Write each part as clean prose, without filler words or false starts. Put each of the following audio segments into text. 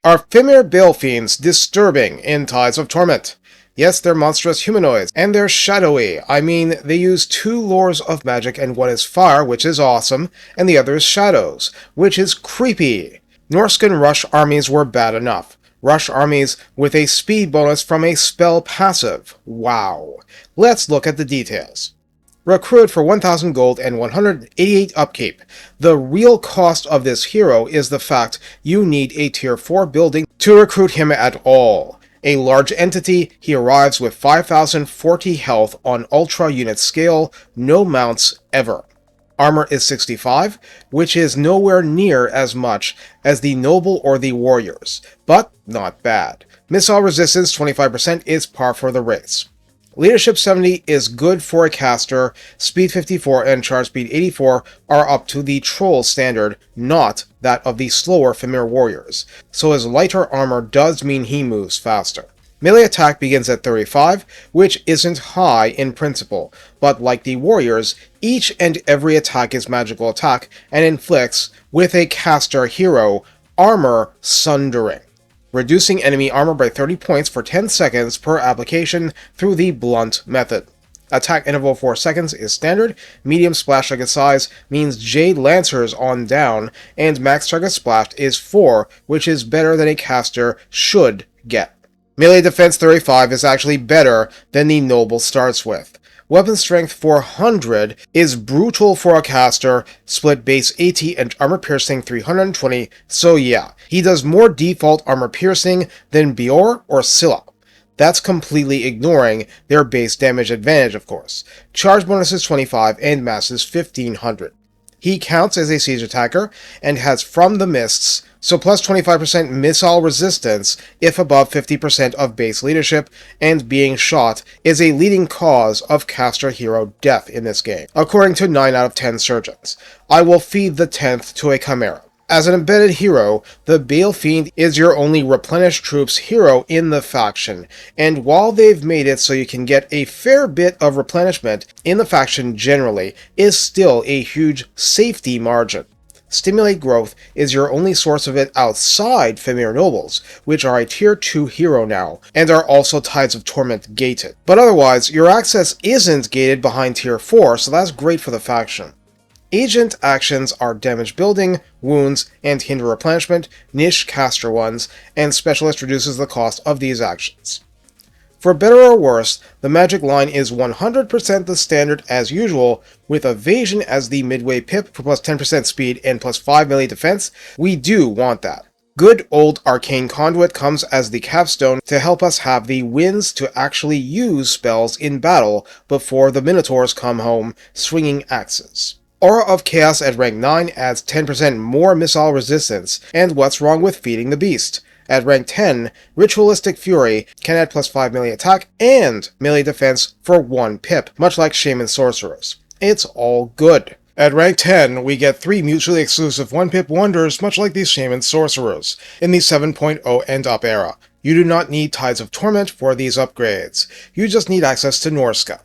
Are Fimir Balefiends disturbing in Tides of Torment? Yes, they're monstrous humanoids, and they're shadowy. I mean, they use two lores of magic, and one is fire, which is awesome, and the other is shadows, which is creepy. Norscan rush armies were bad enough. Rush armies with a speed bonus from a spell passive. Wow. Let's look at the details. Recruit for 1000 gold and 188 upkeep. The real cost of this hero is the fact you need a tier 4 building to recruit him at all. A large entity, he arrives with 5040 health on ultra unit scale, no mounts ever. Armor is 65, which is nowhere near as much as the Noble or the Warriors, but not bad. Missile resistance 25% is par for the race. Leadership 70 is good for a caster, speed 54 and charge speed 84 are up to the troll standard, not that of the slower Fimir warriors, so his lighter armor does mean he moves faster. Melee attack begins at 35, which isn't high in principle, but like the warriors, each and every attack is magical attack and inflicts, with a caster hero, armor sundering, reducing enemy armor by 30 points for 10 seconds per application through the blunt method. Attack interval 4 seconds is standard, medium splash target size means Jade Lancers on down, and max target splashed is 4, which is better than a caster should get. Melee defense 35 is actually better than the Noble starts with. Weapon strength 400 is brutal for a caster, split base 80 and armor piercing 320, so yeah, he does more default armor piercing than Bior or Scylla. That's completely ignoring their base damage advantage, of course. Charge bonus is 25 and mass is 1500. He counts as a siege attacker and has From the Mists, so plus 25% missile resistance if above 50% of base leadership, and being shot is a leading cause of caster hero death in this game, according to 9 out of 10 surgeons. I will feed the 10th to a Chimera. As an embedded hero, the Balefiend is your only replenish troops hero in the faction, and while they've made it so you can get a fair bit of replenishment in the faction generally, is still a huge safety margin. Stimulate Growth is your only source of it outside Fimir Nobles, which are a tier 2 hero now, and are also Tides of Torment gated. But otherwise, your access isn't gated behind tier 4, so that's great for the faction. Agent actions are damage building, wounds, and hinder replenishment, niche caster ones, and specialist reduces the cost of these actions. For better or worse, the magic line is 100% the standard as usual, with evasion as the midway pip for plus 10% speed and plus 5 melee defense. We do want that. Good old Arcane Conduit comes as the capstone to help us have the wins to actually use spells in battle before the Minotaurs come home swinging axes. Aura of Chaos at rank 9 adds 10% more missile resistance, and what's wrong with feeding the beast? At rank 10, Ritualistic Fury can add plus 5 melee attack and melee defense for 1 pip, much like Shaman Sorcerers. It's all good. At rank 10, we get 3 mutually exclusive 1-pip wonders, much like these Shaman Sorcerers, in the 7.0 and up era. You do not need Tides of Torment for these upgrades. You just need access to Norsca.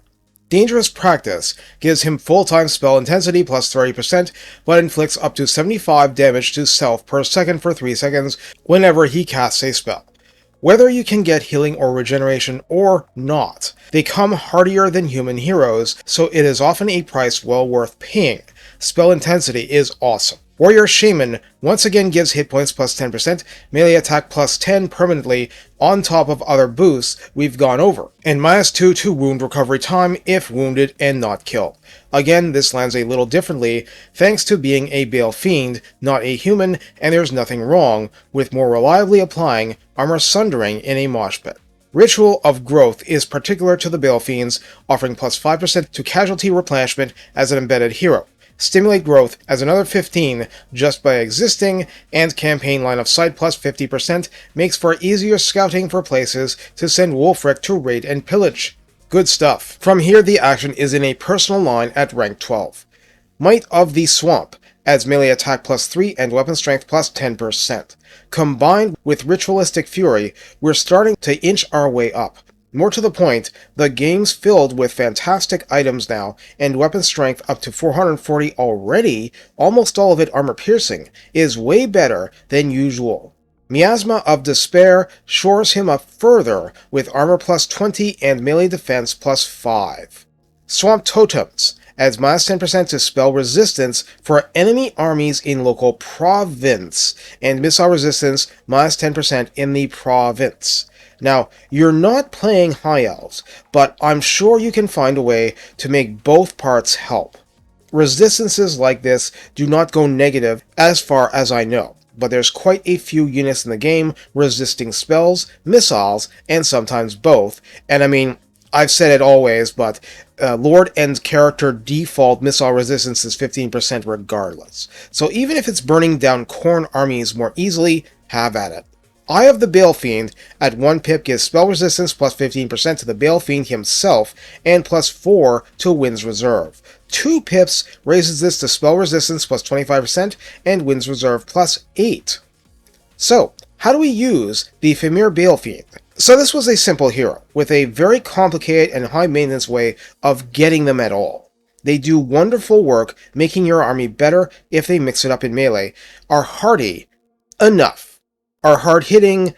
Dangerous Practice gives him full-time spell intensity plus 30%, but inflicts up to 75 damage to self per second for 3 seconds whenever he casts a spell. Whether you can get healing or regeneration or not, they come hardier than human heroes, so it is often a price well worth paying. Spell intensity is awesome. Warrior Shaman once again gives hit points plus 10%, melee attack plus 10 permanently on top of other boosts we've gone over, and minus 2 to wound recovery time if wounded and not killed. Again, this lands a little differently thanks to being a Balefiend, not a human, and there's nothing wrong with more reliably applying armor sundering in a mosh pit. Ritual of Growth is particular to the Balefiends, offering plus 5% to casualty replenishment as an embedded hero. Stimulate Growth as another 15 just by existing, and campaign line of sight plus 50% makes for easier scouting for places to send Wolfric to raid and pillage. Good stuff. From here, the action is in a personal line at rank 12. Might of the Swamp adds melee attack plus 3 and weapon strength plus 10%. Combined with Ritualistic Fury, we're starting to inch our way up. More to the point, the game's filled with fantastic items now, and weapon strength up to 440 already, almost all of it armor piercing, is way better than usual. Miasma of Despair shores him up further with armor plus 20 and melee defense plus 5. Swamp Totems adds minus 10% to spell resistance for enemy armies in local province, and missile resistance minus 10% in the province. Now, you're not playing High Elves, but I'm sure you can find a way to make both parts help. Resistances like this do not go negative as far as I know, but there's quite a few units in the game resisting spells, missiles, and sometimes both, and I mean, I've said it always, but Lord and character default missile resistance is 15% regardless. So even if it's burning down Khorne armies more easily, have at it. Eye of the Balefiend at 1 pip gives spell resistance plus 15% to the Balefiend himself, and plus 4 to Wind's Reserve. 2 pips raises this to spell resistance plus 25%, and Wind's Reserve plus 8. So, how do we use the Fimir Balefiend? So this was a simple hero, with a very complicated and high maintenance way of getting them at all. They do wonderful work making your army better if they mix it up in melee, are hardy enough, are hard-hitting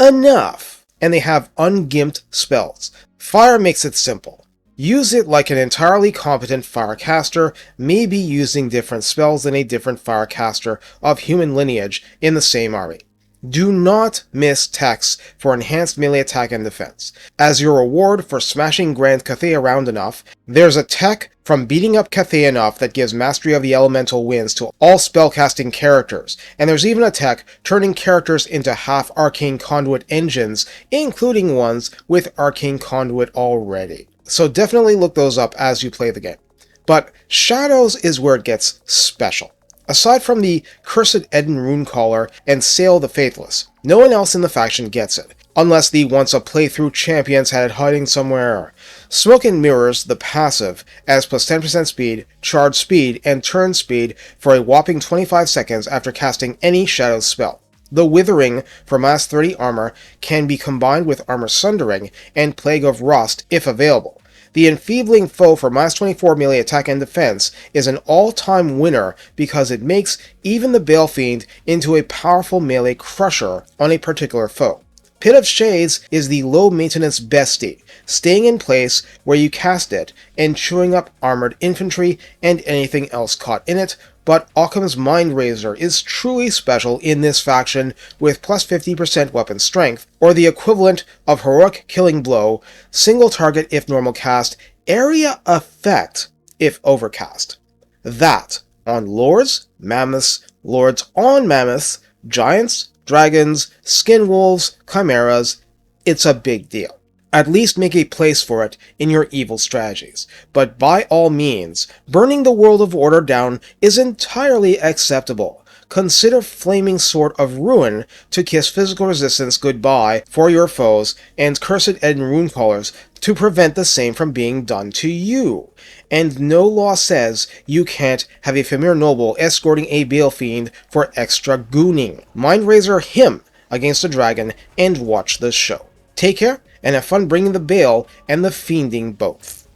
enough, and they have ungimped spells. Fire makes it simple. Use it like an entirely competent firecaster, maybe using different spells than a different firecaster of human lineage in the same army. Do not miss techs for enhanced melee attack and defense. As your reward for smashing Grand Cathay around enough, there's a tech from beating up Cathay enough that gives Mastery of the Elemental Winds to all spellcasting characters, and there's even a tech turning characters into half Arcane Conduit engines, including ones with Arcane Conduit already. So definitely look those up as you play the game. But Shadows is where it gets special. Aside from the Cursed Eden Runecaller and Sail the Faithless, no one else in the faction gets it, unless the once-a-playthrough champions had it hiding somewhere. Smoke and Mirrors, the passive, adds plus 10% speed, charge speed, and turn speed for a whopping 25 seconds after casting any Shadows spell. The Withering for minus 30 armor can be combined with Armor Sundering and Plague of Rust if available. The Enfeebling Foe for minus 24 melee attack and defense is an all-time winner because it makes even the Balefiend into a powerful melee crusher on a particular foe. Pit of Shades is the low-maintenance bestie, staying in place where you cast it and chewing up armored infantry and anything else caught in it, but Occam's Mind Razor is truly special in this faction with plus 50% weapon strength, or the equivalent of Heroic Killing Blow, single target if normal cast, area effect if overcast. That on Lords, Mammoths, Lords on Mammoths, Giants, Dragons, Skin Wolves, Chimeras, it's a big deal. At least make a place for it in your evil strategies. But by all means, burning the World of Order down is entirely acceptable. Consider Flaming Sword of Ruin to kiss physical resistance goodbye for your foes, and Cursed Eden Runecallers to prevent the same from being done to you. And no law says you can't have a Fimir Noble escorting a Balefiend for extra gooning. Mindrazor him against a dragon and watch the show. Take care, and have fun bringing the Bale and the Fiending both.